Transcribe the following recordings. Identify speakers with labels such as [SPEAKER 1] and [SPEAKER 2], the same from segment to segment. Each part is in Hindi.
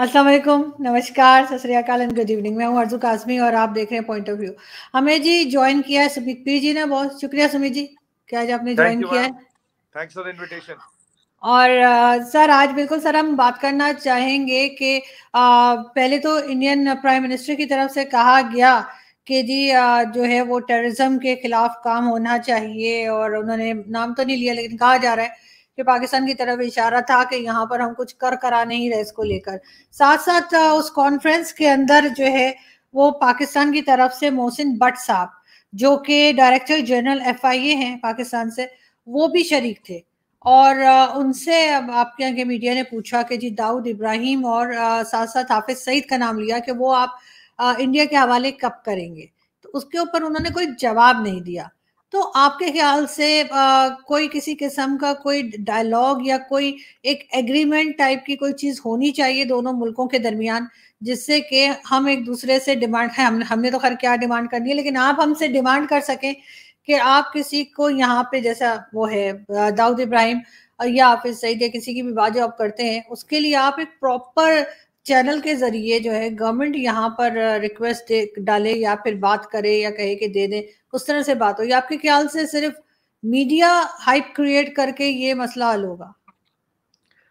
[SPEAKER 1] अस्सलाम वालेकुम, नमस्कार, सत श्री अकाल एंड गुड इवनिंग। मैं हूँ अर्जू काज़मी और आप देख रहे हैं पॉइंट ऑफ व्यू। हमें जी जॉइन किया है सुमित पी जी ने, बहुत शुक्रिया सुमित जी कि आज आपने
[SPEAKER 2] थैंक
[SPEAKER 1] ज्वाइन
[SPEAKER 2] यू
[SPEAKER 1] किया
[SPEAKER 2] मैम,
[SPEAKER 1] है।
[SPEAKER 2] Thanks for the invitation.
[SPEAKER 1] और सर आज बिल्कुल सर हम बात करना चाहेंगे कि पहले तो इंडियन प्राइम मिनिस्टर की तरफ से कहा गया कि जी जो है वो टेररिज्म के खिलाफ काम होना चाहिए, और उन्होंने नाम तो नहीं लिया लेकिन कहा जा रहा है कि पाकिस्तान की तरफ इशारा था कि यहाँ पर हम कुछ करा नहीं रहे इसको लेकर। साथ साथ उस कॉन्फ्रेंस के अंदर जो है वो पाकिस्तान की तरफ से मोहसिन भट्ट साहब, जो कि डायरेक्टर जनरल FIA हैं पाकिस्तान से, वो भी शरीक थे। और उनसे अब आपके यहाँ के मीडिया ने पूछा कि जी दाऊद इब्राहिम और साथ साथ हाफिज सईद का नाम लिया कि वो आप इंडिया के हवाले कब करेंगे, तो उसके ऊपर उन्होंने कोई जवाब नहीं दिया। तो आपके ख्याल से कोई किसी किस्म का कोई डायलॉग या कोई एक एग्रीमेंट टाइप की कोई चीज होनी चाहिए दोनों मुल्कों के दरमियान, जिससे कि हम एक दूसरे से डिमांड है, हमने तो खैर क्या डिमांड करनी है, लेकिन आप हमसे डिमांड कर सकें कि आप किसी को यहाँ पे जैसा वो है दाऊद इब्राहिम या हाफिज सईद या किसी की भी बात जो आप करते हैं, उसके लिए आप एक प्रॉपर चैनल के जरिए जो है गवर्नमेंट यहाँ पर रिक्वेस्ट डाले या फिर बात करे या कहे कि दे दें, उस तरह से बात हो, या आपके ख्याल से सिर्फ मीडिया हाइप क्रिएट करके ये मसला हल होगा?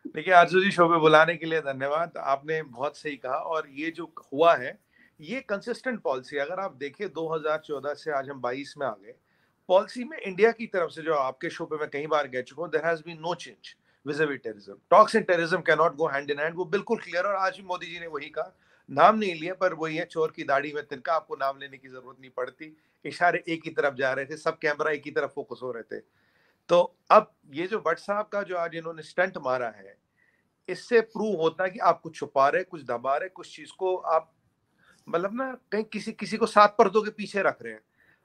[SPEAKER 2] देखिए आरजू जी, शो पे बुलाने के लिए धन्यवाद। आपने बहुत सही कहा, और ये जो हुआ है ये कंसिस्टेंट पॉलिसी। अगर आप देखें 2014 से आज हम 22 में आ गए, पॉलिसी में इंडिया की तरफ से, जो आपके शो पे मैं कई बार कह चुका हूँ, there has been no change vis a vis terrorism. Talks and terrorism can not go hand in hand, वो बिल्कुल क्लियर। और आज भी मोदी जी ने वही कहा, नाम नहीं लिया पर वही है, चोर की दाढ़ी में तिनका, आपको नाम लेने की जरूरत नहीं पड़ती। इशारे एक ही तरफ जा रहे थे, सब कैमरा एक ही तरफ फोकस हो रहे थे। तो अब ये जो भट्ट साहब का जो आज इन्होंने स्टंट मारा है, इससे प्रूव होता है कि आप कुछ छुपा रहे, कुछ दबा रहे, कुछ चीज को आप मतलब ना कहीं किसी किसी को सात पर्दों के पीछे रख रहे हैं।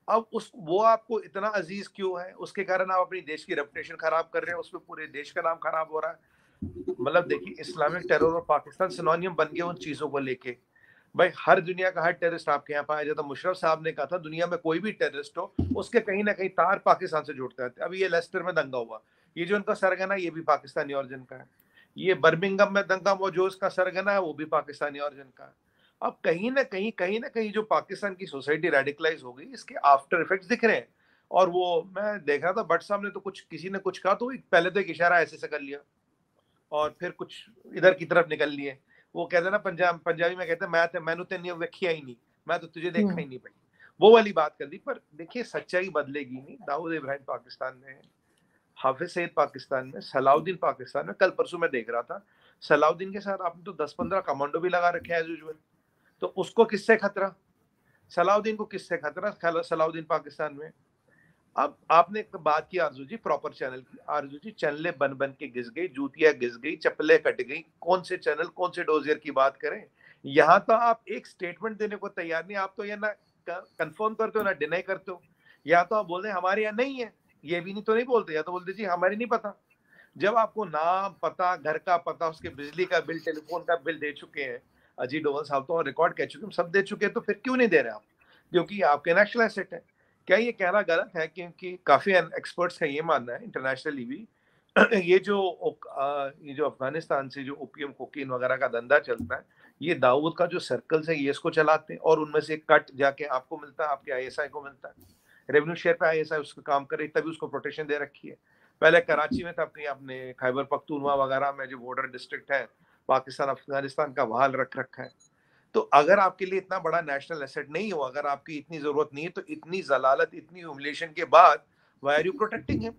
[SPEAKER 2] अब उस वो आपको इतना अजीज क्यों है, उसके कारण आप अपनी देश की रेपुटेशन खराब कर रहे हैं, उसमें पूरे देश का नाम खराब हो रहा है। मतलब देखिए, इस्लामिक टेरर और पाकिस्तान सिनोनियम बन गए उन चीजों को लेके। भाई हर दुनिया का हर टेररिस्ट आपके यहाँ पाया जाता। मुशर्रफ साहब ने कहा था दुनिया में कोई भी टेररिस्ट हो, उसके कहीं ना कहीं तार पाकिस्तान से जुड़ते हैं। अभी ये लेस्टर में दंगा हुआ, ये जो उनका सरगना, ये भी पाकिस्तानी ओरिजिन का है। ये बर्मिंगम में दंगा हुआ, जो उसका सरगना है, वो भी पाकिस्तानी ओरिजिन का है। अब कहीं ना कहीं जो पाकिस्तान की सोसाइटी रेडिकलाइज हो गई, इसके आफ्टर इफेक्ट्स दिख रहे हैं। और वो मैं देख रहा था, भट्ट साहब ने तो कुछ, किसी ने कुछ कहा तो पहले तो एक इशारा ऐसे से कर लिया, और फिर कुछ इधर की तरफ निकल लिए। वो कहते हैं ना, पंजाबी में कहते हैं, मैंने तो नहीं वेखिया ही नहीं, मैं तो तुझे देखा ही नहीं भाई। वो वाली बात कर दी। पर देखिए, सच्चाई बदलेगी नहीं। दाऊद इब्राहिम पाकिस्तान में है, हाफिज सईद पाकिस्तान में, सलाउद्दीन पाकिस्तान में। कल परसों मैं देख रहा था, सलाउद्दीन के साथ आपने तो 10-15 कमांडो भी लगा रखे हैं एज यूजुअल। तो उसको किससे खतरा? सलाउद्दीन को किससे खतरा? सलाउद्दीन पाकिस्तान में। अब आपने एक बात की आरजू जी, प्रॉपर चैनल की। आरजू जी, चैनलें बन बन के घिस गई, जूतियां घिस गई, चप्पलें कट गई। कौन से चैनल, कौन से डोजियर की बात करें? यहाँ तो आप एक स्टेटमेंट देने को तैयार नहीं। आप तो ये ना कंफर्म करते हो ना डिनाई करते हो। या तो आप बोल रहे हैं हमारे यहाँ नहीं है, ये भी नहीं तो नहीं बोलते, या तो बोलते जी हमारी नहीं पता। जब आपको नाम पता, घर का पता, उसके बिजली का बिल, टेलीफोन का बिल दे चुके हैं अजीत डोभाल साहब, तो रिकॉर्ड कह चुके हैं, सब दे चुके हैं, तो फिर क्यों नहीं दे रहे आप? क्योंकि आपके नेशनल एसेट है। क्या ये कहना गलत है? क्योंकि काफी एक्सपर्ट्स का ये मानना है इंटरनेशनली भी ये जो अफगानिस्तान से जो ओपियम कोकीन वगैरह का धंधा चलता है, ये दाऊद का जो सर्कल्स है ये इसको चलाते हैं, और उनमें से कट जाके आपको मिलता है, आपके ISI को मिलता है। रेवेन्यू शेयर पे ISI उसका काम करे, तभी उसको प्रोटेक्शन दे रखी है। पहले कराची में था, अपनी आपने खैबर पख्तूनवा वगैरह में जो बॉर्डर डिस्ट्रिक्ट है पाकिस्तान अफगानिस्तान का, वहां रख रखा है। तो अगर आपके लिए इतना बड़ा नेशनल एसेट नहीं हो, अगर आपकी इतनी जरूरत नहीं है, तो इतनी जलालत, इतनी ह्यूमिलिएशन के बाद why are you protecting him?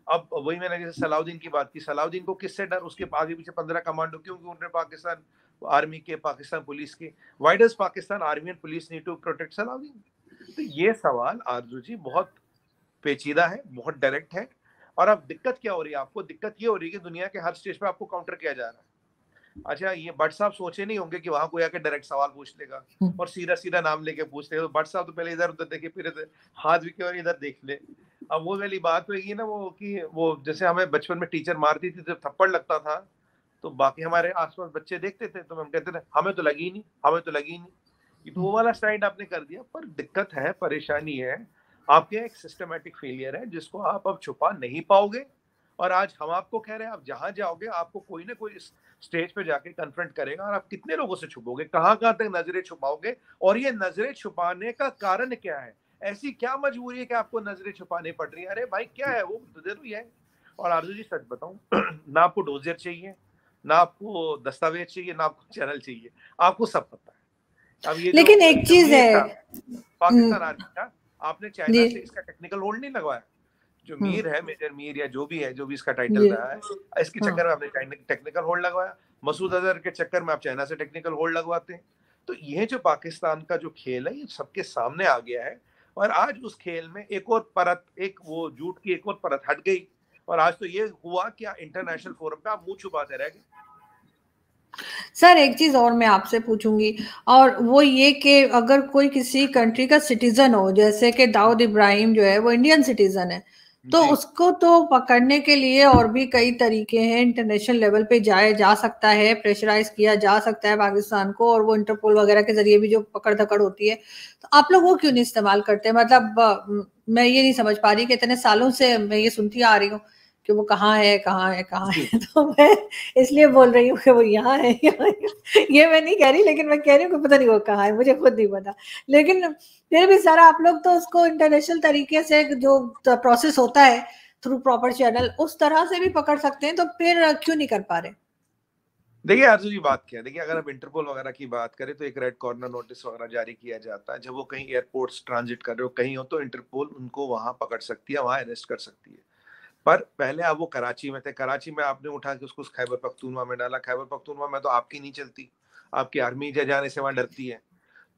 [SPEAKER 2] अब वही मैंने जैसे सलाउद्दीन की बात की, सलाउद्दीन को किससे डर? उसके आगे पीछे 15 कमांडो क्यों? उन्होंने पाकिस्तान आर्मी के, पाकिस्तान पुलिस के। Why does Pakistan army and police need to protect Salahuddin? तो ये सवाल आरजू जी बहुत पेचीदा है, बहुत डायरेक्ट है। और अब दिक्कत क्या हो रही है आपको? दिक्कत ये हो रही है कि दुनिया के हर स्टेज पे आपको काउंटर किया जा रहा है। अच्छा, ये भट्ट साहब सोचे नहीं होंगे कि वहां कोई आके डायरेक्ट सवाल पूछ लेगा और सीधा सीधा नाम लेके पूछ लेगा। तो भट्ट साहब तो पहले इधर उधर देखे, फिर हाथ भी के और इधर देख ले। अब वो वाली बात होगी ना, वो कि वो जैसे हमें बचपन में टीचर मारती थी, जब थप्पड़ लगता था तो बाकी हमारे आसपास बच्चे देखते थे, तो हम कहते थे हमें तो लगी नहीं, हमें तो लगी नहीं। ये तो वो वाला स्टाइल आपने कर दिया। पर दिक्कत है, परेशानी है, आपके एक सिस्टमेटिक फेलियर है जिसको आप अब छुपा नहीं पाओगे। और आज हम आपको कह रहे हैं आप जहां जाओगे आपको कोई ना कोई स्टेज पे जाके कन्फ्रंट करेगा, और आप कितने लोगों से छुपोगे, कहां कहां तक नजरें छुपाओगे, और ये नजरें छुपाने का कारण क्या है? ऐसी क्या मजबूरी है कि आपको नजरें छुपानी पड़ रही है? अरे भाई क्या है वो जरूरी है। और आरजू जी सच बताऊं ना आपको डोजियर चाहिए, ना आपको दस्तावेज चाहिए, ना आपको चैनल चाहिए, आपको सब पता है। अब ये
[SPEAKER 1] लेकिन एक
[SPEAKER 2] जो
[SPEAKER 1] चीज
[SPEAKER 2] मीर
[SPEAKER 1] है।
[SPEAKER 2] था पाकिस्तान आर्मी का, आपने
[SPEAKER 1] जी
[SPEAKER 2] चाइना से इसका टेक्निकल होल्ड नहीं लगवाया। जो मीर है, मेजर मीर या जो भी है, जो भी इसका टाइटल
[SPEAKER 1] जी
[SPEAKER 2] रहा है, इसके
[SPEAKER 1] हाँ।
[SPEAKER 2] चक्कर में आपने टेक्निकल होल्ड लगवाया। मसूद अजहर के चक्कर में आप चाइना से टेक्निकल होल्ड लगवाते हैं। तो ये जो पाकिस्तान का जो खेल है ये सबके सामने आ गया है, और आज उस खेल में एक और परत, एक वो झूठ की एक और परत हट गई, और आज तो ये हुआ कि इंटरनेशनल फोरम पे आप मुंह छुपाते रह गए।
[SPEAKER 1] सर एक चीज और मैं आपसे पूछूंगी, और वो ये कि अगर कोई किसी कंट्री का सिटीजन हो, जैसे कि दाऊद इब्राहिम जो है वो इंडियन सिटीजन है, तो
[SPEAKER 2] जी
[SPEAKER 1] उसको तो पकड़ने के लिए और भी कई तरीके हैं, इंटरनेशनल लेवल पे जाया जा सकता है, प्रेशराइज किया जा सकता है पाकिस्तान को, और वो इंटरपोल वगैरह के जरिए भी जो पकड़ धकड़ होती है, तो आप लोग वो क्यों नहीं इस्तेमाल करते? मतलब मैं ये नहीं समझ पा रही कि इतने सालों से मैं ये सुनती आ रही हूँ कि वो कहाँ है कहाँ है कहाँ
[SPEAKER 2] जी
[SPEAKER 1] है तो मैं इसलिए बोल रही हूँ कि वो यहाँ है, यहाँ है। ये मैं नहीं कह रही, लेकिन मैं कह रही हूँ कि पता नहीं वो कहाँ है, मुझे खुद नहीं पता। लेकिन फिर भी सारा आप लोग तो उसको इंटरनेशनल तरीके से जो प्रोसेस होता है थ्रू प्रॉपर चैनल, उस तरह से भी पकड़ सकते हैं, तो फिर क्यों नहीं कर पा रहे?
[SPEAKER 2] देखिए अर्जुन जी बात क्या है, देखिए अगर आप इंटरपोल वगैरह की बात करें तो एक रेड कॉर्नर नोटिस वगैरह जारी किया जाता है। जब वो कहीं एयरपोर्ट्स ट्रांजिट कर रहे हो कहीं हो, तो इंटरपोल उनको वहां पकड़ सकती है, वहां अरेस्ट कर सकती है। पर पहले आप वो कराची में थे, कराची में आपने उठा के उसको खैबर पख्तूनवा में डाला, खैबर पख्तूनवा में तो आपकी नहीं चलती, आपकी आर्मी जाने से वहां डरती है।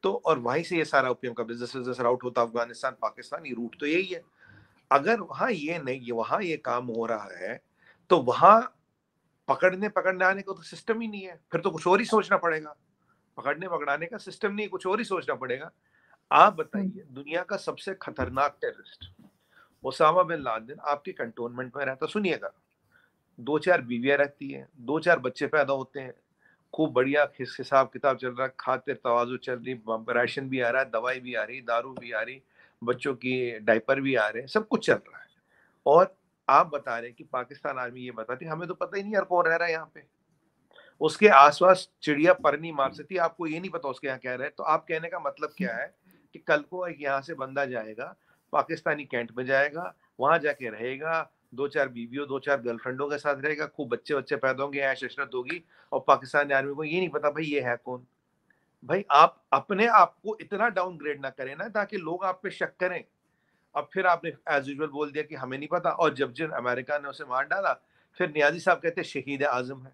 [SPEAKER 2] तो और वहीं से ये सारा ओपीएम का बिजनेस राउट होता, अफगानिस्तान पाकिस्तान, ये रूट तो यही है। अगर वहां ये नहीं, वहां ये काम हो रहा है, तो वहां पकड़ने आने का तो सिस्टम ही नहीं है, फिर तो कुछ और ही सोचना पड़ेगा। पकड़ने पकड़ाने का सिस्टम नहीं, कुछ और ही सोचना पड़ेगा। आप बताइए, दुनिया का सबसे खतरनाक टेररिस्ट ओसामा बिन लादेन आपके कंटोनमेंट में रहता, सुनिएगा, 2-4 बीवियां रहती हैं, 2-4 बच्चे पैदा होते हैं, खूब बढ़िया हिसाब किताब चल रहा है, खातिर तवाजु चल रही, राशन भी आ रहा है, दवाई भी आ रही, दारू भी आ रही, बच्चों की डायपर भी आ रहे हैं, सब कुछ चल रहा है। और आप बता रहे हैं कि पाकिस्तान आर्मी ये बताती, हमें तो पता ही नहीं यार कौन रह रहा है यहाँ पे, उसके आसपास चिड़िया पर नहीं मार सकती, आपको ये नहीं पता उसके यहाँ क्या रहे। तो आप कहने का मतलब क्या है कि कल को एक यहाँ से बंदा जाएगा, पाकिस्तानी कैंट में जाएगा, वहां जाके रहेगा, 2-4 बीवियों 2-4 गर्लफ्रेंडों के साथ रहेगा, खूब बच्चे बच्चे पैदा होंगे, ऐश इशरत होगी, और पाकिस्तानी आर्मी को ये नहीं पता भाई ये है कौन। भाई आप अपने आप को इतना डाउनग्रेड ना करें ना, ताकि लोग आप पे शक करें। अब फिर आपने एज यूजुअल बोल दिया कि हमें नहीं पता, और जब जिन अमेरिका ने उसे मार डाला, फिर नियाजी साहब कहते शहीद आजम है।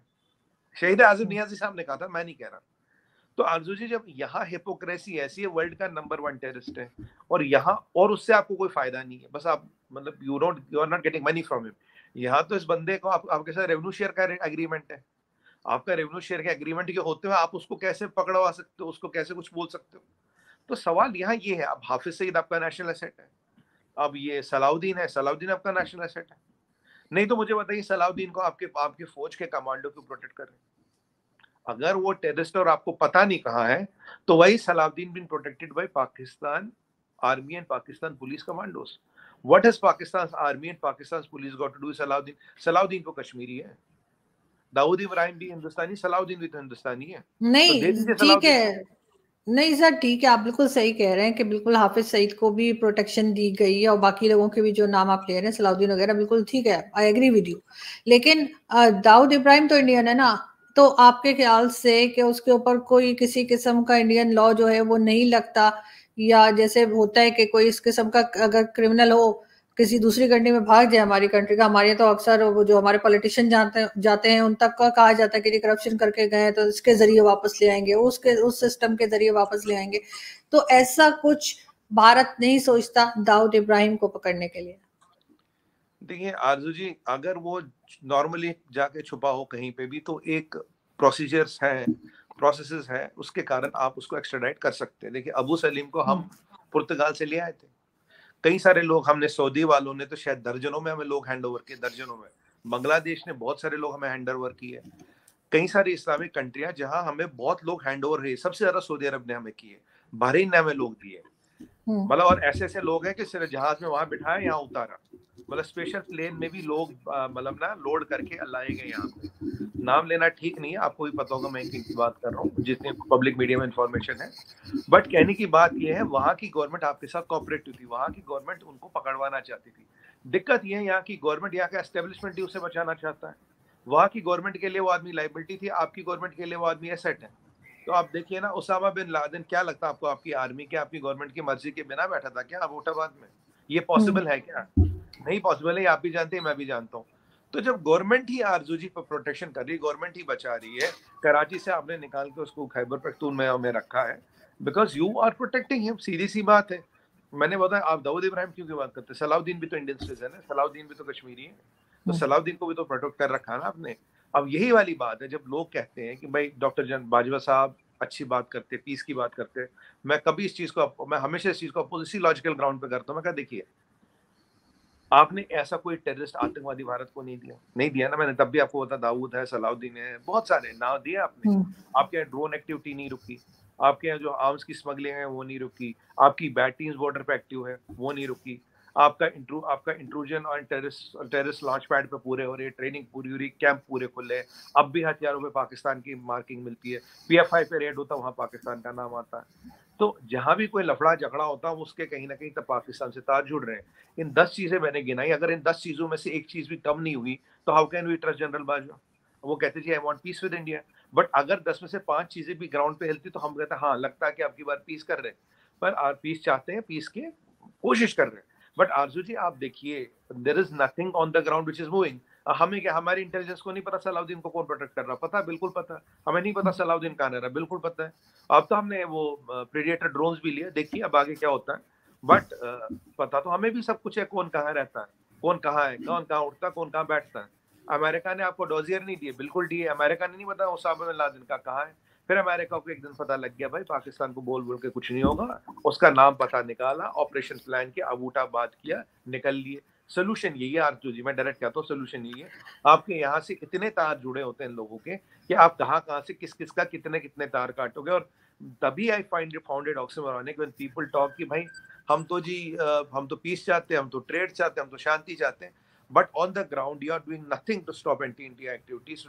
[SPEAKER 2] शहीद आजम नियाजी साहब ने कहा था, मैं नहीं कह रहा। तो आरजू जी, जब यहाँ हिपोक्रेसी ऐसी है, वर्ल्ड का नंबर 1 टेररिस्ट है, और यहाँ और उससे आपको कोई फायदा नहीं है, बस आप मतलब you are not getting money from him. यहाँ तो इस बंदे को आपके साथ रेवेन्यू शेयर का एग्रीमेंट है, आपका रेवेन्यू शेयर के एग्रीमेंट के होते हुए आप उसको कैसे पकड़वा सकते हो, उसको कैसे कुछ बोल सकते हो? तो सवाल यहाँ ये है, अब हाफिज सईद आपका नेशनल एसेट है, अब ये सलाउद्दीन है, सलाउद्दीन आपका नेशनल एसेट है। नहीं तो मुझे बताइए, सलाउद्दीन को आपके आपके फौज के कमांडो क्यों प्रोटेक्ट कर रहे हैं? अगर वो टेररिस्ट और आपको पता नहीं कहाँ है, तो वही Salahuddin been protected by Pakistan army and Pakistan police commandos. What has Pakistan army and Pakistan police got to do Salahuddin? Salahuddin तो कश्मीरी है, दाऊद इब्राहिम भी हिंदुस्तानी, सलाउद्दीन भी तो हिंदुस्तानी है, तो दे
[SPEAKER 1] नहीं
[SPEAKER 2] दीजिए
[SPEAKER 1] ठीक
[SPEAKER 2] सलाउद्दीन को।
[SPEAKER 1] है, नहीं सर ठीक है, आप बिल्कुल सही कह रहे हैं कि बिल्कुल हाफिज सईद को भी प्रोटेक्शन दी गई है, और बाकी लोगों के भी जो नाम आप ले रहे हैं सलाउद्दीन वगैरह, बिल्कुल ठीक है, आई एग्री विद यू। लेकिन दाऊद इब्राहिम तो इंडियन है ना, तो आपके ख्याल से कि उसके ऊपर कोई किसी किस्म का इंडियन लॉ जो है वो नहीं लगता, या जैसे होता है कि कोई इस किस्म का अगर क्रिमिनल हो किसी दूसरी कंट्री में भाग जाए हमारी कंट्री का, हमारे तो अक्सर वो जो हमारे पॉलिटिशियन जाते हैं उन तक का कहा जाता है कि करप्शन करके गए तो इसके जरिए वापस ले आएंगे, उसके उस सिस्टम के जरिए वापस ले आएंगे, तो ऐसा कुछ भारत नहीं सोचता दाऊद इब्राहिम को पकड़ने के लिए?
[SPEAKER 2] देखिए आरजू जी, अगर वो नॉर्मली जाके छुपा हो कहीं पे भी, तो एक प्रोसीजर्स है, प्रोसेसेस है, उसके कारण आप उसको एक्स्ट्राडाइट कर सकते हैं। देखिए अबू सलीम को हम पुर्तगाल से ले आए थे, कई सारे लोग हमने, सऊदी वालों ने तो शायद दर्जनों में हमें लोग हैंड ओवर किए, दर्जनों में। बांग्लादेश ने बहुत सारे लोग हमें हैंड ओवर किए, कई सारी इस्लामिक कंट्रियां जहां हमें बहुत लोग हैंड ओवर हुए, सबसे ज्यादा सऊदी अरब ने हमें किए, बहरीन ने हमें लोग दिए, मतलब और ऐसे ऐसे लोग हैं कि सिर्फ जहाज में वहां बिठाया यहाँ उतारा। मतलब स्पेशल प्लेन में भी लोग मतलब ना लोड करके लाए गए यहाँ पे। नाम लेना ठीक नहीं है, आपको भी पता होगा मैं किनकी बात कर रहा हूँ, जितने पब्लिक मीडिया में इंफॉर्मेशन है। बट कहने की बात यह है, वहाँ की गवर्नमेंट आपके साथ कोऑपरेटिव थी, वहाँ की गवर्नमेंट उनको पकड़वाना चाहती थी। दिक्कत यह है यहाँ की गवर्नमेंट यहाँ का एस्टेब्लिशमेंट ही उसे बचाना चाहता है। वहाँ की गवर्नमेंट के लिए वो आदमी लाइबिलिटी थी, आपकी गवर्नमेंट के लिए वो आदमी एसेट है। तो आप देखिए ना, उसामा बिन लादेन क्या लगता है आपको, आपकी आर्मी के आपकी गवर्नमेंट की मर्जी के बिना बैठा था क्या अबोटाबाद में? ये पॉसिबल है क्या? नहीं पॉसिबल है, आप भी जानते हैं, मैं भी जानता हूँ। तो जब गवर्नमेंट ही आरजू पर प्रोटेक्शन कर रही है, गवर्नमेंट ही बचा रही है, कराची से आपने निकाल के उसको खैबर पख्तूनख्वा में रखा है because you are protecting him, सीधी सी बात है। मैंने बताया, आप दाऊद इब्राहिम क्यों की बात करते हैं? सलाउद्दीन भी तो इंडियन सिटीजन है, सलाउद्दीन भी तो कश्मीरी है, तो सलाउद्दीन को भी तो प्रोटेक्ट कर रखा है ना आपने। अब यही वाली बात है, जब लोग कहते हैं कि भाई डॉक्टर जन बाजवा साहब अच्छी बात करते, पीस की बात करते, मैं कभी इस चीज को, मैं हमेशा इस चीज को अपोज इसी लॉजिकल ग्राउंड पे करता हूँ। मैं कहा देखिए, आपने ऐसा कोई टेररिस्ट आतंकवादी भारत को नहीं दिया, नहीं दिया ना। मैंने तब भी आपको बता, दाऊद है, सलाउद्दीन है, बहुत सारे नाम दिए आपने। आपके यहाँ ड्रोन एक्टिविटी नहीं रुकी, आपके यहाँ जो आर्म्स की स्मगलिंग है वो नहीं रुकी, आपकी बैट टीम्स बॉर्डर पे एक्टिव है वो नहीं रुकी, आपका इंट्रूजन और टेररिस्ट लॉन्च पैड पे पूरे हो रहे, ट्रेनिंग पूरी हो रही, कैंप पूरे खुले, अब भी हथियारों पे पाकिस्तान की मार्किंग मिलती है, PFI पे रेड होता है वहां पाकिस्तान का नाम आता है। तो जहां भी कोई लफड़ा झगड़ा होता है उसके कहीं ना कहीं तब पाकिस्तान से तार जुड़ रहे हैं। इन 10 चीजें मैंने गिनाई, अगर इन 10 चीजों में से एक चीज भी कम नहीं हुई तो how can we trust general Bajwa? वो कहते जी I want peace with India, but अगर 10 में से 5 चीजें भी ग्राउंड पे हिलती तो हम कहते हाँ लगता है कि आपकी बार पीस कर रहे हैं, पर आप पीस चाहते हैं, पीस की कोशिश कर रहे हैं। बट आरजू जी आप देखिए, there is nothing on the ground which is moving. हमें क्या, हमारी इंटेलिजेंस को नहीं पता सलाउद्दीन को कौन प्रोटेक्ट कर रहा? पता, बिल्कुल पता। हमें नहीं पता सलाउद्दीन कहाँ रह रहा, बिल्कुल पता है। अब तो हमने वो प्रेडिएटर ड्रोन्स भी लिए, देखिए अब आगे क्या होता है। बट पता तो हमें भी सब कुछ है, कौन कहाँ रहता है, कौन कहाँ है, कौन कहाँ उठता है, कौन कहाँ बैठता है। अमेरिका ने आपको डोजियर नहीं दिए, बिल्कुल दिए। अमेरिका ने नहीं बताया उसामा बिन लादेन का कहाँ है। फिर अमेरिका को एक दिन पता लग गया भाई पाकिस्तान को बोल बोल के कुछ नहीं होगा, उसका नाम पता निकाला, ऑपरेशन प्लान किया, अबूटाबाद किया, निकल लिए। सोल्यूशन यही है आरजू जी, मैं डायरेक्ट कहता हूँ सोल्यूशन यही है। आपके यहाँ से इतने तार जुड़े होते हैं लोगों के कि आप कहाँ कहाँ से किस किस का कितने कितने तार काटोगे। और तभी I found it oxymoronic when people talk कि भाई हम तो जी हम तो पीस चाहते हैं, हम तो ट्रेड चाहते हैं, हम तो शांति चाहते हैं, but on the ground you are doing nothing to stop anti-India activities,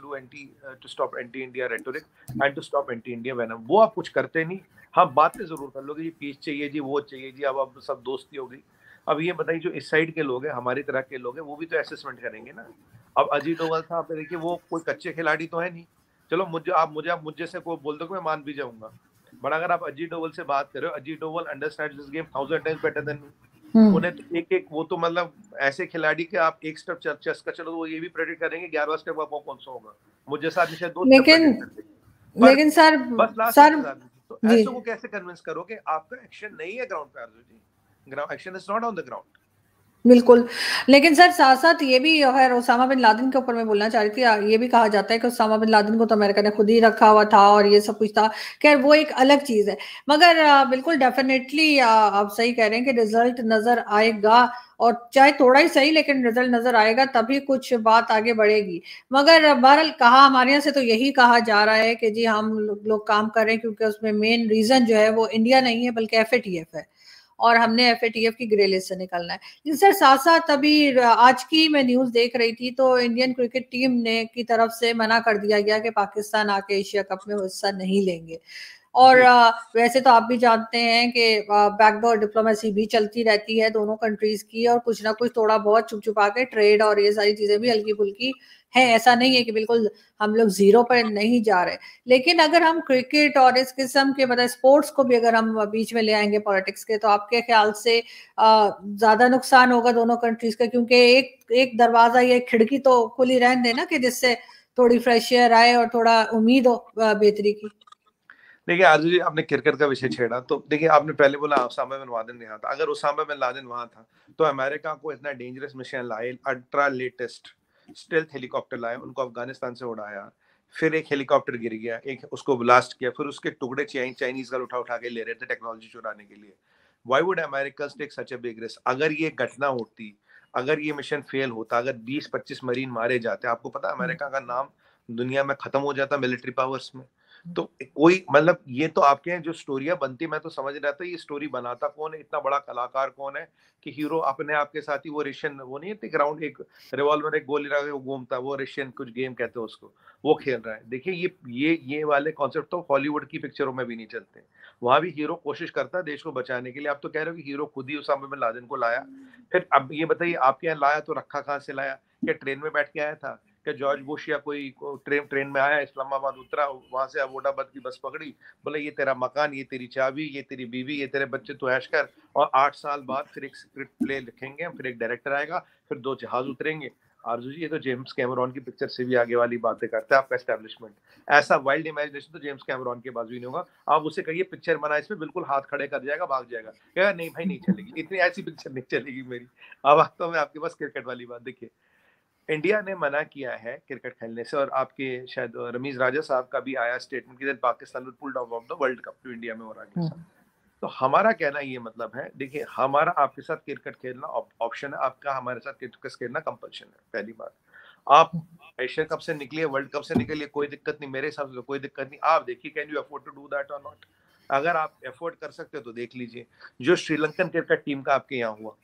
[SPEAKER 2] to stop anti-India rhetoric and to stop anti-India venom। वो आप कुछ करते नहीं। हाँ बातें जरूर कर लोगे जी, पीस चाहिए जी, वो चाहिए जी, अब सब दोस्ती हो गई। अब ये बताइए, जो इस साइड के लोग हैं, हमारी तरह के लोग हैं, वो भी तो असेसमेंट करेंगे ना। अब अजीत डोभाल साहब देखिए, वो कोई कच्चे खिलाड़ी तो है नहीं। चलो मुझे से कोई बोल दो मैं मान भी जाऊंगा, बट अगर आप अजीत डोभाल से बात करो, Ajit Doval understands this game 1000 times better than me. उन्हें तो एक वो तो मतलब ऐसे खिलाड़ी के आप एक स्टेप चेस का चलो, वो ये भी प्रेडिक्ट करेंगे 11वां स्टेप आपको कौन सा होगा। मुझे साथ में शायद 2 स्टेप प्रेडिक्ट करते हैं।
[SPEAKER 1] लेकिन सर
[SPEAKER 2] बस लास्ट
[SPEAKER 1] सर
[SPEAKER 2] तो ऐसे को कैसे कन्विंस करो कि आपका एक्शन नहीं है ग्राउंड पे Arzoo ji, ground action is not on the ground.
[SPEAKER 1] बिल्कुल। लेकिन सर साथ साथ ये भी है, ओसामा बिन लादेन के ऊपर मैं बोलना चाह रही थी, ये भी कहा जाता है कि ओसामा बिन लादेन को तो अमेरिका ने खुद ही रखा हुआ था और ये सब कुछ था। खैर वो एक अलग चीज है, मगर बिल्कुल डेफिनेटली आप सही कह रहे हैं कि रिजल्ट नजर आएगा, और चाहे थोड़ा ही सही लेकिन रिजल्ट नजर आएगा, तभी कुछ बात आगे बढ़ेगी। मगर बहरहाल कहा हमारे यहाँ से तो यही कहा जा रहा है कि जी हम लोग काम कर रहे हैं, क्योंकि उसमें मेन रीजन जो है वो इंडिया नहीं है बल्कि FATF है, और हमने FATF की ग्रे लिस्ट से निकलना है। लेकिन सर साथ साथ अभी आज की मैं न्यूज देख रही थी तो इंडियन क्रिकेट टीम ने की तरफ से मना कर दिया गया कि पाकिस्तान आके एशिया कप में हिस्सा नहीं लेंगे। और वैसे तो आप भी जानते हैं कि बैकडोर डिप्लोमेसी भी चलती रहती है दोनों कंट्रीज की, और कुछ ना कुछ थोड़ा बहुत छुप छुपा के ट्रेड और ये सारी चीजें भी हल्की फुल्की है। ऐसा नहीं है कि बिल्कुल हम लोग जीरो पर नहीं जा रहे। लेकिन अगर हम क्रिकेट और इस किस्म के मतलब स्पोर्ट्स को भी अगर हम बीच में ले आएंगे पॉलिटिक्स के, तो आपके ख्याल से ज्यादा नुकसान होगा दोनों कंट्रीज का? क्योंकि एक एक दरवाजा या खिड़की तो खुली रहने देना कि जिससे थोड़ी फ्रेश एयर आए और थोड़ा उम्मीद हो बेहतरी की।
[SPEAKER 2] देखिए आरजू जी, आपने क्रिकेट का विषय छेड़ा, तो देखिए आपने पहले बोला उसामा बिन लादेन यहाँ था। अगर उसामा बिन लादेन वहां था तो अमेरिका को इतना डेंजरस मिशन लाए, अल्ट्रा लेटेस्ट स्टेल्थ हेलीकॉप्टर लाए, उनको अफगानिस्तान से उड़ाया, फिर एक हेलीकॉप्टर गिर गया, एक उसको ब्लास्ट किया, फिर उसके टुकड़े चाइनीज का उठा उठा के ले रहे थे टेक्नोलॉजी चुराने के लिए। Why would America take such a big risk? अगर ये घटना होती, अगर ये मिशन फेल होता, अगर 20-25 मरीन मारे जाते, आपको पता अमेरिका का नाम दुनिया में खत्म हो जाता मिलिट्री पावर्स में। तो कोई मतलब ये तो आपके यहाँ जो स्टोरियां बनती, मैं तो समझ रहा था ये स्टोरी बनाता कौन है, इतना बड़ा कलाकार कौन है कि हीरो अपने आप के साथ ही वो रशियन, वो नहीं है ग्राउंड, एक रिवॉल्वर एक गोली लगा के वो घूमता है, वो रशियन कुछ गेम कहते हैं उसको, वो खेल रहा है। देखिए ये वाले कॉन्सेप्ट तो हॉलीवुड की पिक्चरों में भी नहीं चलते। वहां भी हीरो कोशिश करता है देश को बचाने के लिए। आप तो कह रहे हो कि हीरो खुद ही उसामा बिन लादेन को लाया। फिर अब ये बताइए आपके यहाँ लाया तो रखा कहाँ से लाया? क्या ट्रेन में बैठ के आया था? क्या जॉर्ज बुश या कोई ट्रेन में आया, इस्लामाबाद उतरा, वहां से अबोटाबाद की बस पकड़ी, बोले ये तेरा मकान, ये तेरी चाबी, ये तेरी बीवी, ये तेरे बच्चे, तू ऐश कर। और 8 साल बाद फिर एक स्क्रिप्ट प्ले लिखेंगे, फिर एक डायरेक्टर आएगा, फिर 2 जहाज उतरेंगे। आरजू जी ये तो जेम्स कैमरॉन की पिक्चर से भी आगे वाली बातें करता है आपका एस्टेब्लिशमेंट। ऐसा वाइल्ड इमेजिनेशन तो जेम्स कैमरॉन के बाजू ही नहीं होगा। आप उसे कहिए पिक्चर बना, इसमें बिल्कुल हाथ खड़े कर जाएगा, भाग जाएगा, कहेगा नहीं भाई नहीं चलेगी, इतनी ऐसी पिक्चर नहीं चलेगी मेरी। अब आता हूँ मैं आपके पास क्रिकेट वाली बात। देखिए इंडिया ने मना किया है क्रिकेट खेलने से, और आपके शायद रमीज राजा साहब का भी आया स्टेटमेंट कि Pakistan will pull out of the world cup to India में हो रहा है। तो हमारा कहना ये मतलब है, देखिए हमारा आपके साथ क्रिकेट खेलना ऑप्शन है, आपका हमारे साथ क्रिकेट खेलना कंपल्शन है। पहली बात, आप एशिया कप से निकलिए, वर्ल्ड कप से निकलिए, कोई दिक्कत नहीं, मेरे हिसाब से तो कोई दिक्कत नहीं। आप देखिए can you afford to do that or not? अगर आप अफोर्ड कर सकते हो तो देख लीजिए। जो श्रीलंकन क्रिकेट टीम का आपके यहाँ हुआ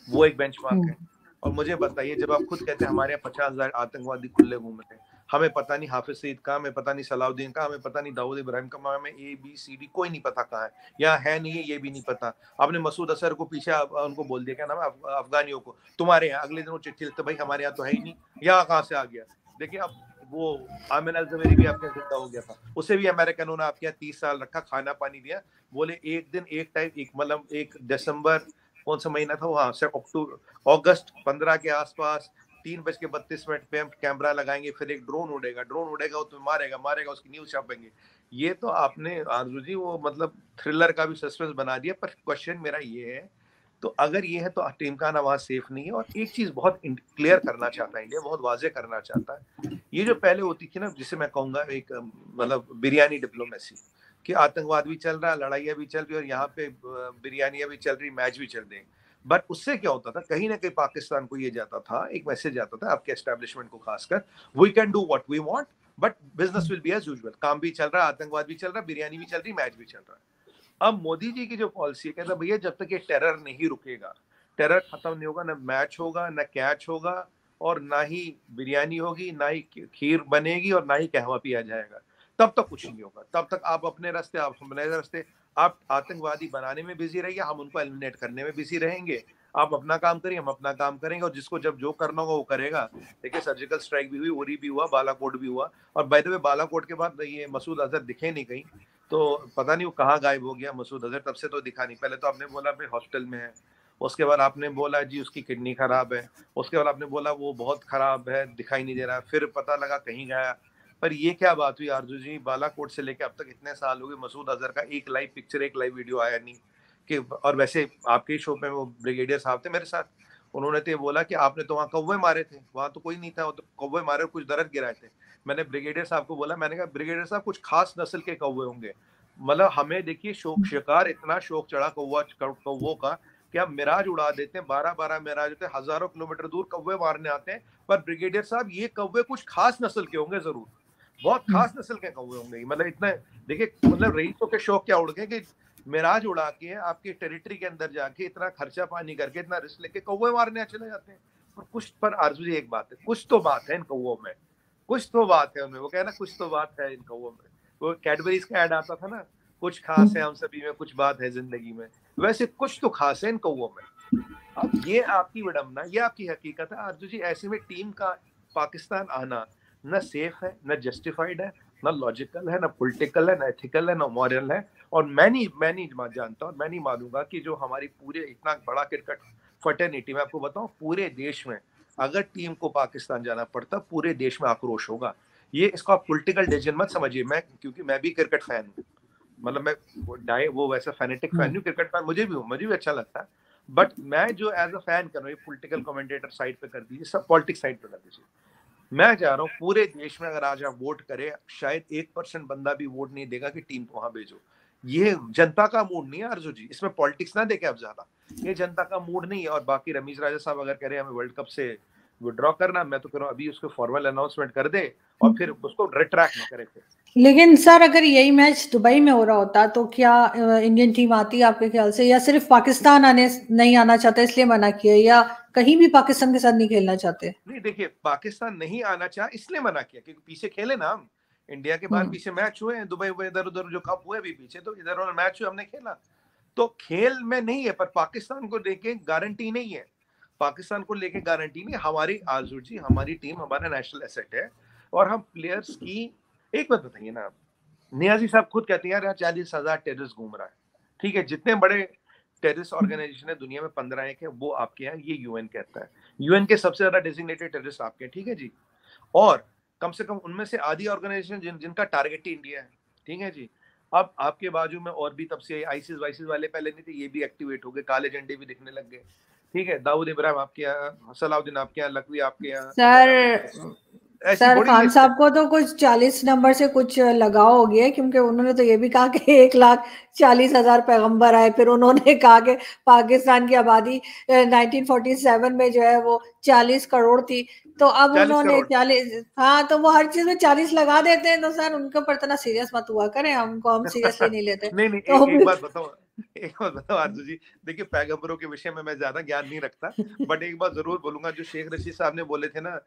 [SPEAKER 2] वो एक बेंचमार्क है। और मुझे बताइए, जब आप खुद कहते हैं हमारे यहाँ 50,000 आतंकवादी खुले घूम रहे हैं, हमें पता नहीं हाफिज सईद का, हमें पता नहीं सलाउद्दीन का, हमें पता नहीं दाऊद इब्राहिम का, हमें ABCD कोई नहीं पता कहाँ है, यहाँ है नहीं है ये भी नहीं पता। आपने मसूद अजहर को पीछे उनको बोल दिया, क्या नाम है, अफगानियों को, तुम्हारे यहाँ। अगले दिन वो चिट्ठी लिखते, भाई हमारे यहाँ तो है ही नहीं, यहाँ कहाँ से आ गया? देखिए अब वो आमिर अल ज़वेरी भी आपके जिंदा हो गया था, उसे भी अमेरिकनों ने आपके यहाँ 30 साल रखा, खाना पानी दिया, बोले एक दिन एक टाइम, एक मतलब 1 दिसंबर, कौन सा महीना था वो, हाँ से अगस्त 15 के आसपास 3:32 पे हम कैमरा लगाएंगे, फिर एक ड्रोन उड़ेगा, वो तुम्हें मारेगा, उसकी न्यूज छापेंगे। ये तो आपने आरजू जी वो मतलब थ्रिलर का भी सस्पेंस बना दिया। पर क्वेश्चन मेरा ये है, तो अगर ये है तो टीम का नवाज सेफ नहीं है। और एक चीज बहुत क्लियर करना चाहता है इंडिया, बहुत वाजे करना चाहता है, ये जो पहले होती थी ना, जिसे मैं कहूंगा एक मतलब बिरयानी डिप्लोमेसी, कि आतंकवाद भी चल रहा है, लड़ाइयाँ भी चल रही, और यहाँ पे बिरयानियां भी चल रही, मैच भी चल रही। बट उससे क्या होता था, कहीं ना कहीं पाकिस्तान को ये जाता था, एक मैसेज जाता था आपके एस्टेब्लिशमेंट को खासकर, we can do what we want but business will be as usual. काम भी चल रहा है, आतंकवाद भी चल रहा है, बिरयानी भी चल रही, मैच भी चल रहा है। अब मोदी जी की जो पॉलिसी है, कहता भैया जब तक ये टेरर नहीं रुकेगा, टेरर खत्म नहीं होगा, ना मैच होगा, ना कैच होगा, और ना ही बिरयानी होगी, ना ही खीर बनेगी, और ना ही कहवा पिया जाएगा, तब तक कुछ नहीं होगा। तब तक आप अपने रास्ते, आप अपने रास्ते, आप आतंकवादी बनाने में बिजी रहिए, हम उनको एलिमिनेट करने में बिजी रहेंगे। आप अपना काम करिए, हम अपना काम करेंगे, और जिसको जब जो करना होगा वो करेगा। देखिए सर्जिकल स्ट्राइक भी हुई, उरी भी हुआ, बालाकोट भी हुआ, और बाय द वे बालाकोट के बाद ये मसूद अजहर दिखे नहीं कहीं, तो पता नहीं वो कहाँ गायब हो गया मसूद अजहर, तब से तो दिखा नहीं। पहले तो आपने बोला भाई हॉस्टल में है, उसके बाद आपने बोला जी उसकी किडनी खराब है, उसके बाद आपने बोला वो बहुत खराब है, दिखाई नहीं दे रहा, फिर पता लगा कहीं गया। पर ये क्या बात हुई आरजू जी, बालाकोट से लेके अब तक इतने साल हो गए, मसूद अजहर का एक लाइव पिक्चर, एक लाइव वीडियो आया नहीं कि। और वैसे आपके ही शो पे वो ब्रिगेडियर साहब थे मेरे साथ, उन्होंने तो ये बोला कि आपने तो वहाँ कौवे मारे थे, वहाँ तो कोई नहीं था, तो कौवे मारे, कुछ दरद गिराए थे। मैंने ब्रिगेडियर साहब को बोला, मैंने कहा ब्रिगेडियर साहब कुछ खास नस्ल के कौवे होंगे, मतलब हमें देखिए शौक शिकार, इतना शौक चढ़ा कौवों का कि हम मिराज उड़ा देते हैं, 12-12 मिराज होते हैं, हजारों किलोमीटर दूर कौवे मारने आते हैं। पर ब्रिगेडियर साहब ये कौवे कुछ खास नस्ल के होंगे, जरूर बहुत खास नस्ल के कौवे होंगे, मतलब इतना। देखिए मतलब रईसों के शौक क्या उड़ गए कि मिराज उड़ा के आपकी टेरिटरी के अंदर जाके इतना खर्चा पानी करके इतना रिस्क लेके कौवे मारने चले जाते हैं। और कुछ पर आरजू जी एक बात है, कुछ तो बात है इन कौवों में, कुछ तो बात है उनमें, वो कहना कुछ तो बात है इन कौवों में। वो कैडबरीज का ऐड आता था ना, कुछ खास है हम सभी में, कुछ बात है जिंदगी में, वैसे कुछ तो खास है इन कौवों में। अब ये आपकी विडंबना, ये आपकी हकीकत है आरजू जी। ऐसे में टीम का पाकिस्तान आना न सेफ है, न जस्टिफाइड है, न लॉजिकल है, न पॉलिटिकल है, न एथिकल है, न मॉरल है। और मैं नहीं जानता, और मैं नहीं मानूंगा कि जो हमारी पूरे इतना बड़ा क्रिकेट फर्टर्निटी, मैं आपको बताऊं पूरे देश में अगर टीम को पाकिस्तान जाना पड़ता, पूरे देश में आक्रोश होगा। ये इसको आप पॉलिटिकल डिसीजन मत समझिए। मैं क्योंकि मैं भी क्रिकेट फैन हूँ, मतलब मैं वो वैसा फैनेटिक फैन नहीं, क्रिकेट फैन मुझे भी अच्छा लगता है। बट मैं जो एज अ फैन कर रहा हूँ, पॉलिटिकल कमेंटेटर साइड पे कर दीजिए, सब पॉलिटिक्स साइड पे कर दीजिए। मैं चाह रहा हूँ पूरे देश में अगर आज आप वोट करें, शायद 1% बंदा भी वोट नहीं देगा कि टीम को वहां भेजो। ये जनता का मूड नहीं है अर्जु जी, इसमें पॉलिटिक्स ना देखे आप ज्यादा, ये जनता का मूड नहीं है। और बाकी रमीज राजा साहब अगर कह रहे हैं हमें वर्ल्ड कप से विड्रॉ करना, मैं तो कह रहा हूँ अभी उसको फॉर्मल अनाउंसमेंट कर दे, और फिर उसको रिट्रैक्ट ना करे फिर।
[SPEAKER 1] लेकिन सर अगर यही मैच दुबई में हो रहा होता तो क्या इंडियन टीम आती आपके ख्याल से, या सिर्फ पाकिस्तान नहीं आना चाहते इसलिए मना किया, या कहीं भी पाकिस्तान के साथ नहीं खेलना चाहते?
[SPEAKER 2] नहीं देखिए, पाकिस्तान नहीं आना चाहा इसलिए मना किया क्योंकि पीछे खेले ना हम, इंडिया के बाहर पीछे मैच हुए हैं, दुबई हुए, इधर उधर जो कप हुए भी पीछे, तो इधर उधर मैच हुए, हमने खेला। तो खेल में नहीं है, पर पाकिस्तान को लेके गारंटी नहीं है, पाकिस्तान को लेके गारंटी नहीं। हमारी आजू जी, हमारी टीम हमारा नेशनल एसेट है, और हम प्लेयर्स की एक बात बताइए ना, नियाजी साहब खुद कहते हैं यार 40,000 टेररिस्ट घूम रहा है, ठीक है, जितने बड़े टेररिस्ट ऑर्गेनाइजेशन है दुनिया में 15 एक है, वो आपके यहाँ, ये यूएन कहता है, यूएन के सबसे ज्यादा डेजिग्नेटेड टेररिस्ट आपके हैं, ठीक है जी, और कम से कम उनमें से आधी ऑर्गेनाइजेशन जिनका टारगेट ही इंडिया है, ठीक है जी। अब आपके बाजू में और भी तब से आईसिस वाइसिस वाले पहले नहीं थे, ये भी एक्टिवेट हो गए, काले झंडे भी दिखने लग गए, ठीक है, दाऊद इब्राहिम आपके यहाँ, सलाउद्दीन आपके यहाँ, लखवी आपके यहाँ,
[SPEAKER 1] सर
[SPEAKER 2] ऐसी
[SPEAKER 1] सर
[SPEAKER 2] बड़ी
[SPEAKER 1] खान
[SPEAKER 2] लिस्ट है।
[SPEAKER 1] साहब को तो कुछ 40 नंबर से कुछ लगाव हो गया, क्योंकि उन्होंने तो ये भी कहा कि 1,40,000 पैगंबर आए, फिर उन्होंने कहा कि पाकिस्तान की आबादी 1947 में जो है वो 40 करोड़ थी, तो अब
[SPEAKER 2] 40
[SPEAKER 1] उन्होंने
[SPEAKER 2] करोड़
[SPEAKER 1] 40, हाँ, तो वो हर चीज में 40 लगा देते हैं। तो सर उनके ऊपर इतना सीरियस मत हुआ करें, हमको हम सीरियसली नहीं लेते।
[SPEAKER 2] नहीं नहीं,
[SPEAKER 1] तो
[SPEAKER 2] एक बात बताओ, एक बात बताओ आरजू जी, देखिए पैगंबरों के विषय में मैं ज्यादा ज्ञान नहीं रखता, बट एक बात जरूर बोलूंगा, जो शेख रशीद साहब ने बोले थे ना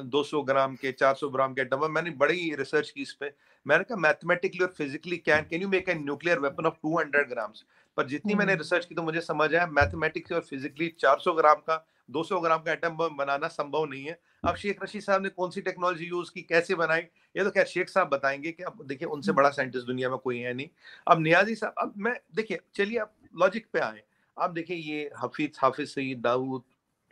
[SPEAKER 2] 200 ग्राम के 400 ग्राम के डब्बा, मैंने बड़ी रिसर्च की इस पे, मैंने कहा मैथमेटिकली और physically can you make a nuclear weapon of 200 grams, पर जितनी मैंने रिसर्च की तो मुझे समझ आया मैथमेटिक्स और फिजिकली 400 ग्राम का 200 ग्राम का एटम बम बनाना संभव नहीं है। अब शेख रशीद साहब ने कौन सी टेक्नोलॉजी यूज की, कैसे बनाई, ये तो खैर शेख साहब बताएंगे, कि अब देखिए उनसे बड़ा साइंटिस्ट दुनिया में कोई है नहीं। अब नियाजी साहब, अब मैं देखिए, चलिए आप लॉजिक पे आए, आप देखिए ये हाफिज सईद, दाऊद,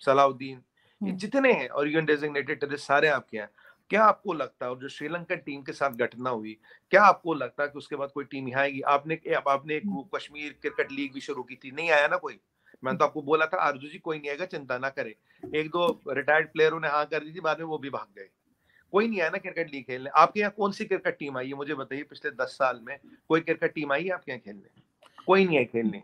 [SPEAKER 2] सलाउद्दीन, ये जितने हैं और यूएन डेजिग्नेटेड टेररिस्ट सारे आपके हैं, क्या आपको लगता है, और जो श्रीलंकन टीम के साथ घटना हुई, क्या आपको लगता है कि उसके बाद कोई टीम यहाँ आएगी? आपने एक कश्मीर क्रिकेट लीग भी शुरू की थी, नहीं आया ना कोई, मैंने तो आपको बोला था आरजू जी कोई नहीं आएगा, चिंता ना करे, एक दो रिटायर्ड प्लेयरों ने हाँ कर दी थी, बाद में वो भी भाग गए, कोई नहीं आया ना क्रिकेट लीग खेलने। आपके यहाँ कौन सी क्रिकेट टीम आई है मुझे बताइए, पिछले 10 साल में कोई क्रिकेट टीम आई है आपके यहाँ खेलने? कोई नहीं आई खेलने।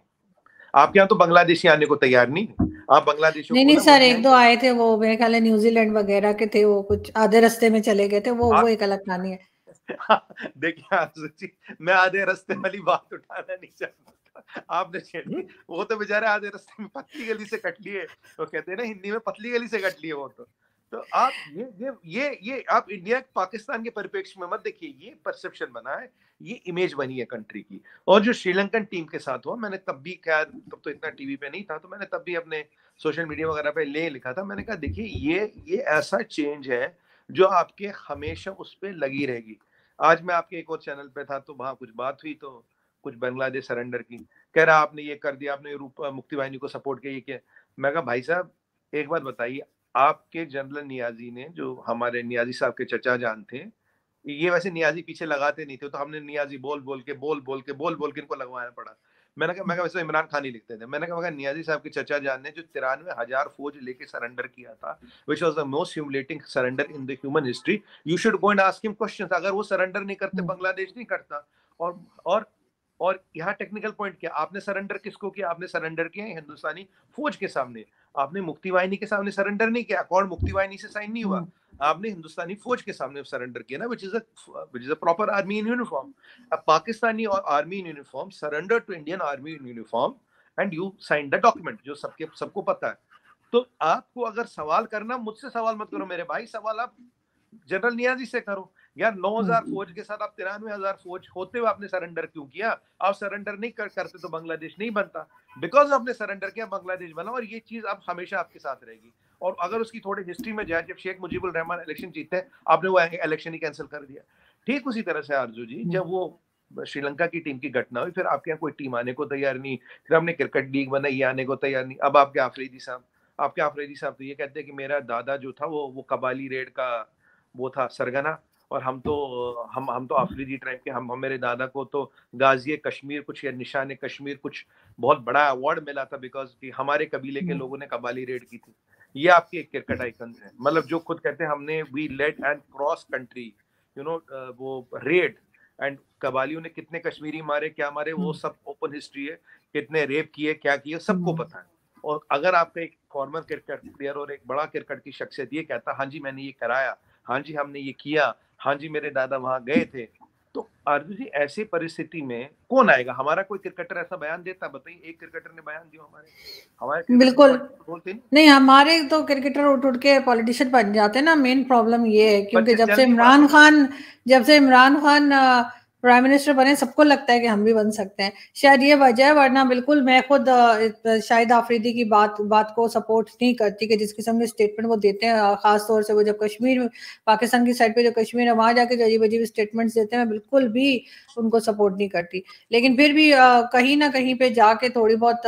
[SPEAKER 2] आपके यहाँ तो बांग्लादेशी आने को तैयार नहीं, आप बांग्लादेशियों
[SPEAKER 1] नहीं
[SPEAKER 2] को
[SPEAKER 1] नहीं
[SPEAKER 2] बोला वो
[SPEAKER 1] सर,
[SPEAKER 2] नहीं
[SPEAKER 1] एक दो
[SPEAKER 2] आएंगे।
[SPEAKER 1] आए थे, वो मेरे ख्याल है न्यूजीलैंड वगैरह के थे, वो कुछ आधे रास्ते में चले गए थे, वो
[SPEAKER 2] आप
[SPEAKER 1] एक अलग कहानी है।
[SPEAKER 2] देखिए आरजू जी, मैं आधे रास्ते वाली बात उठाना नहीं चाहता, आपने छेड़ी, वो तो बेचारे आधे रास्ते में पतली गली से कट लिए, वो कहते हैं ना हिंदी में, पतली गली से कट लिए वो तो आप ये आप इंडिया पाकिस्तान के परिप्रेक्ष्य में मत देखिए, ये परसेप्शन बना है, ये इमेज बनी है कंट्री की। और जो श्रीलंकन टीम के साथ हुआ, मैंने तब भी, खैर तब तो इतना टीवी पे नहीं था, तो मैंने तब भी अपने सोशल मीडिया वगैरह पे लिखा था, मैंने कहा देखिए ये ऐसा चेंज है जो आपके हमेशा उस पर लगी रहेगी। आज मैं आपके एक और चैनल पे था, तो वहां कुछ बात हुई, तो कुछ बांग्लादेश सरेंडर की, कह रहा आपने ये कर दिया, आपने मुक्ति वाहिनी को सपोर्ट किया, ये क्या। मैं कहा भाई साहब एक बात बताइए, आपके जनरल नियाजी ने, जो हमारे नियाजी साहब के चचा जान थे, ये वैसे नियाजी पीछे लगाते नहीं थे, तो हमने नियाजी बोल बोल के इनको लगवाना पड़ा। मैं कहा वैसे इमरान खान ही लिखते थे। मैंने कहा नियाजी साहब के चचा जान ने जो 93,000 फौज लेके सरेंडर किया था, which was the most humiliating surrender in the human history, you should go and ask him questions. अगर वो सरेंडर नहीं करते, बांग्लादेश नहीं करता। और और और यहाँ टेक्निकल पॉइंट क्या, आपने सरेंडर किसको किया? आपने सरेंडर किया हिंदुस्तानी फौज के सामने, आपने मुक्ति वाहिनी के सामने सरेंडर नहीं किया, अकॉर्ड मुक्ति वाहिनी से साइन नहीं हुआ, आपने हिंदुस्तानी फौज के सामने सरेंडर किया ना, which is a proper army in uniform. अब पाकिस्तानी और army in uniform surrender to Indian army in uniform and you sign the document, जो सबको पता है। तो आपको अगर सवाल करना, मुझसे सवाल मत करो मेरे भाई, सवाल आप जनरल नियाजी से करो। यार 9,000 फौज के साथ आप 93,000 फौज होते हुए आपने सरेंडर क्यों किया? आप सरेंडर नहीं करते तो बांग्लादेश नहीं बनता, बिकॉज आपने सरेंडर किया बांग्लादेश बना, और ये चीज अब हमेशा आपके साथ रहेगी। और अगर उसकी थोड़ी हिस्ट्री में जाए, जब शेख मुजीबुर रहमान इलेक्शन जीते, आपने वो इलेक्शन ही कैंसिल कर दिया। ठीक उसी तरह से आरजू जी, जब वो श्रीलंका की टीम की घटना हुई, फिर आपके यहाँ कोई टीम आने को तैयार नहीं, फिर हमने क्रिकेट लीग बनाई, ये आने को तैयार नहीं। अब आपके आफरीदी साहब तो ये कहते हैं कि मेरा दादा जो था वो कबाली रेड का वो था सरगना, और हम तो आफरीदी ट्राइब के, हम मेरे दादा को तो गाजी कश्मीर कुछ या निशान कश्मीर कुछ बहुत बड़ा अवार्ड मिला था, बिकॉज कि हमारे कबीले के लोगों ने कबाली रेड की थी। ये आपके क्रिकेट आइकन है, मतलब जो खुद कहते हैं हमने we led and cross country, वो रेड, एंड कबालियों ने कितने कश्मीरी मारे, क्या मारे, वो सब ओपन हिस्ट्री है, कितने रेप किए, क्या किए, सबको पता है। और अगर आपका एक फॉर्मर क्रिकेट प्लेयर और एक बड़ा क्रिकेट की शख्सियत ये कहता हाँ जी मैंने ये कराया, हाँ जी हमने ये किया, हाँ जी, मेरे दादा वहाँ गए थे। तो आरजू जी ऐसी परिस्थिति में कौन आएगा? हमारा कोई क्रिकेटर ऐसा बयान देता? बताइए, एक क्रिकेटर ने बयान दिया हमारे क्रिकेटर तो
[SPEAKER 1] बिल्कुल
[SPEAKER 2] बोलते नहीं।
[SPEAKER 1] नहीं, हमारे तो क्रिकेटर उठ उठ के पॉलिटिशियन बन जाते हैं ना। मेन प्रॉब्लम ये है, क्योंकि
[SPEAKER 2] बच्चे चल नहीं पाते ना।
[SPEAKER 1] जब से इमरान खान प्राइम मिनिस्टर बने, सबको लगता है कि हम भी बन सकते हैं। शायद ये वजह है, वरना बिल्कुल मैं खुद शाहिद आफरीदी की बात को सपोर्ट नहीं करती कि जिस किस्म के स्टेटमेंट वो देते हैं, खास तौर से वो जब कश्मीर, पाकिस्तान की साइड पे जो कश्मीर है वहां जाके जो अजीब अजीब स्टेटमेंट्स देते हैं, मैं बिल्कुल भी उनको सपोर्ट नहीं करती। लेकिन फिर भी कहीं ना कहीं पे जाके थोड़ी बहुत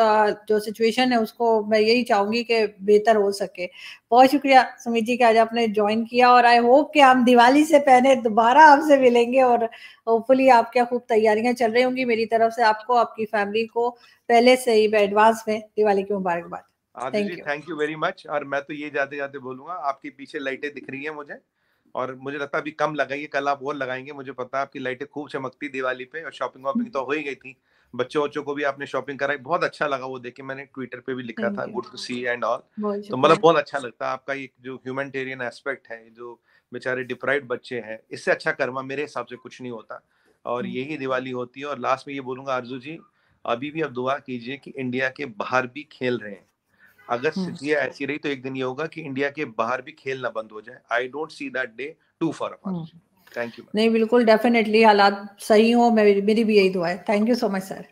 [SPEAKER 1] जो सिचुएशन है उसको मैं यही चाहूंगी कि बेहतर हो सके। बहुत शुक्रिया सुमित जी कि आज आपने ज्वाइन किया, और आई होप कि हम दिवाली से पहले दोबारा आपसे मिलेंगे, और होपफुली आपके खूब तैयारियां चल रही होंगी। मेरी तरफ से आपको, आपकी फैमिली को पहले से ही एडवांस में दिवाली की मुबारकबाद।
[SPEAKER 2] Arzoo ji
[SPEAKER 1] thank you.
[SPEAKER 2] Thank you very much. और मैं तो ये जाते जाते बोलूंगा, आपके पीछे लाइटें दिख रही हैं मुझे, और मुझे लगता है अभी कम लगाइए, कल आप और लगाएंगे। मुझे पता है आपकी लाइटें खूब चमकती दिवाली पे, और शॉपिंग वॉपिंग तो हो ही गई थी। बच्चों बच्चों को भी आपने शॉपिंग कराई, बहुत अच्छा लगा वो देख के। मैंने ट्विटर पे भी लिखा था,
[SPEAKER 1] thank you.
[SPEAKER 2] Good to see and all.
[SPEAKER 1] बहुत
[SPEAKER 2] तो मतलब
[SPEAKER 1] शुक्रिया।
[SPEAKER 2] बहुत अच्छा लगता है आपका ये जो ह्यूमैनिटेरियन एस्पेक्ट है, जो बेचारे डिप्राइव्ड बच्चे हैं, इससे अच्छा कर्मा मेरे हिसाब से कुछ नहीं होता। और यही दिवाली होती है। और लास्ट में ये बोलूंगा आरजू जी, अभी भी आप दुआ कीजिए कि इंडिया के बाहर भी खेल रहे हैं। अगर स्थितियां ऐसी रही तो एक दिन ये होगा कि इंडिया के बाहर भी खेलना बंद हो जाए। I don't see that day too far apart. Thank you.
[SPEAKER 1] नहीं, बिल्कुल डेफिनेटली हालात सही हो, मेरी भी यही दुआ है। Thank you so much sir.